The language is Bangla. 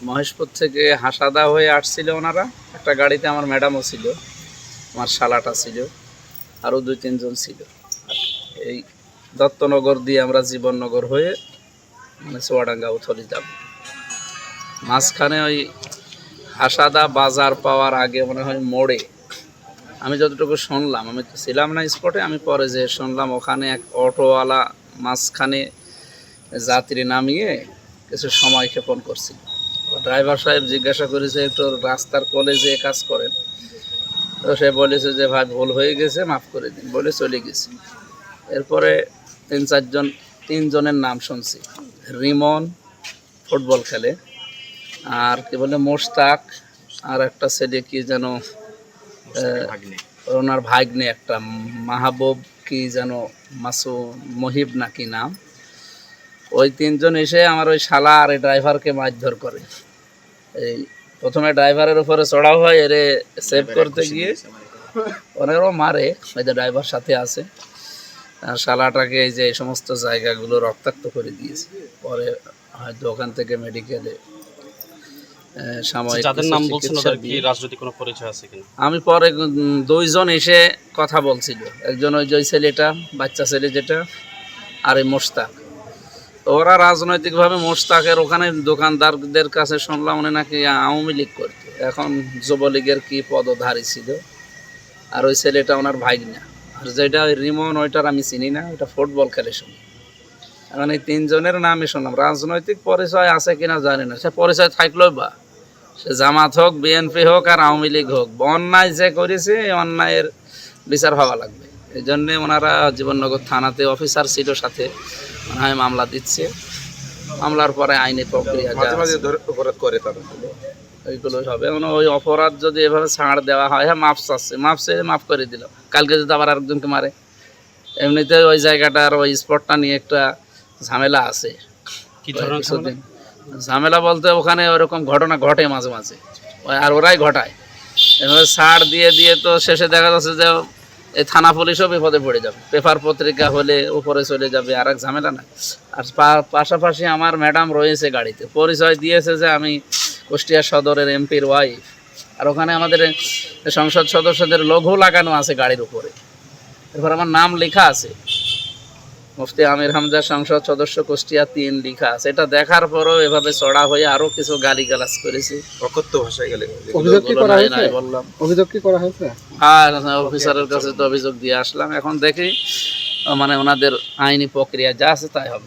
মহেশপুর থেকে হাসাদা হয়ে আসছিল ওনারা, একটা গাড়িতে আমার ম্যাডামও ছিল, আমার শালাটা ছিল, আরও 2-3 জন ছিল। এই দত্তনগর দিয়ে আমরা জীবননগর হয়ে মানে চুয়াডাঙ্গা উথলি যাব। মাঝখানে ওই হাসাদা বাজার পাওয়ার আগে মনে হয় মোড়ে, আমি যতটুকু শুনলাম, আমি তো ছিলাম না স্পটে, আমি পরে যে শুনলাম ওখানে এক অটোওয়ালা মাঝখানে যাত্রী নামিয়ে কিছু সময় ক্ষেপণ করছিল। ড্রাইভার সাহেব জিজ্ঞাসা করেছে একটু রাস্তার কোলে যে কাজ করেন, তো সে বলেছে যে ভাই ভুল হয়ে গেছে, মাফ করে দিন, বলে চলে গেছে। এরপরে 3-4 জনের নাম শুনছি। রিমন ফুটবল খেলে, আর কি বলে মোশতাক, আর একটা ছেলে কি যেন ওনার ভাগ্নে একটা মাহবুব কি যেন মহিব নাকি নাম। ওই 3জন এসে আমার ওই শালা আর এই ড্রাইভারকে মারধর করে। এই প্রথমে ড্রাইভারের উপরে চড়াও হয়, এরে সেভ করতে গিয়ে ওনারও মারে, ওই যে ড্রাইভার সাথে আছে। আর শালাটাকে এই যে এই সমস্ত জায়গাগুলো রক্তাক্ত করে দিয়েছে। পরে হয়তো ওখান থেকে মেডিকেলে সাময়িক যাদের নাম বলছেন ওদের কি রাজনৈতিক কোনো পরিচয় আছে কিনা? আমি পরে 2জন এসে কথা বলছিল, একজন ওই যে ছেলেটা, বাচ্চা ছেলে যেটা, আর এই মোশতাক। ওরা রাজনৈতিকভাবে মোশতাকের ওখানে দোকানদারদের কাছে শুনলাম উনি নাকি আওয়ামী লীগ করতো, এখন যুবলীগের কি পদধারী ছিল। আর ওই ছেলেটা ওনার ভাগ্না, আর যেটা ওই রিমন ওইটার আমি চিনি না, ওইটা ফুটবল খেলে শুনি। এখন এই 3জনের নামই শুনলাম। রাজনৈতিক পরিচয় আছে কিনা জানি না, সে পরিচয় থাকলেও বা সে জামাত হোক, বিএনপি হোক, আর আওয়ামী লীগ হোক, অন্যায় যে করেছে এই অন্যায়ের বিচার হওয়া লাগবে। এই জন্যে ওনারা জীবননগর থানাতে অফিসার ছিল সাথে, মনে হয় মামলা দিচ্ছে। মামলার পরে আইনি প্রক্রিয়া অপরাধ করে তারা ওইগুলোই হবে। ওই অপরাধ যদি এভাবে ছাড় দেওয়া হয়, হ্যাঁ মাফ চাচ্ছে, মাফ চেয়ে মাফ করে দিল, কালকে যদি আবার আরেকজনকে মারে। এমনিতে ওই জায়গাটার ওই স্পটটা নিয়ে একটা ঝামেলা আছে। কি ধরনের ঝামেলা বলতে ওখানে ওরকম ঘটনা ঘটে মাঝে মাঝে, আর ওরাই ঘটায়। এভাবে ছাড় দিয়ে দিয়ে তো শেষে দেখা যাচ্ছে যে এই থানা পুলিশও বিপদে পড়ে যাবে, পেপার পত্রিকা হলে উপরে চলে যাবে, আর এক ঝামেলা না। আর পাশাপাশি আমার ম্যাডাম রয়েছে গাড়িতে, পরিচয় দিয়েছে যে আমি কুষ্টিয়া সদরের এমপির ওয়াইফ, আর ওখানে আমাদের সংসদ সদস্যদের লোগো লাগানো আছে গাড়ির উপরে। এরপর আমার নাম লেখা আছে, মুফতি আমির হামজা সংসদ সদস্য কুষ্টিয়া 3 লেখা আছে। এটা দেখার পরও এভাবে চড়া হয়ে আরো কিছু গালিগালাজ করেছে, অকথ্য ভাষায় গালি। অভিযোগ কি করা হয়েছে? বললাম অভিযোগ কি করা হয়েছে? হ্যাঁ, অফিসারের কাছে তো অভিযোগ দিয়ে আসলাম। এখন দেখি মানে ওনাদের আইনি প্রক্রিয়া যা আছে তাই হবে।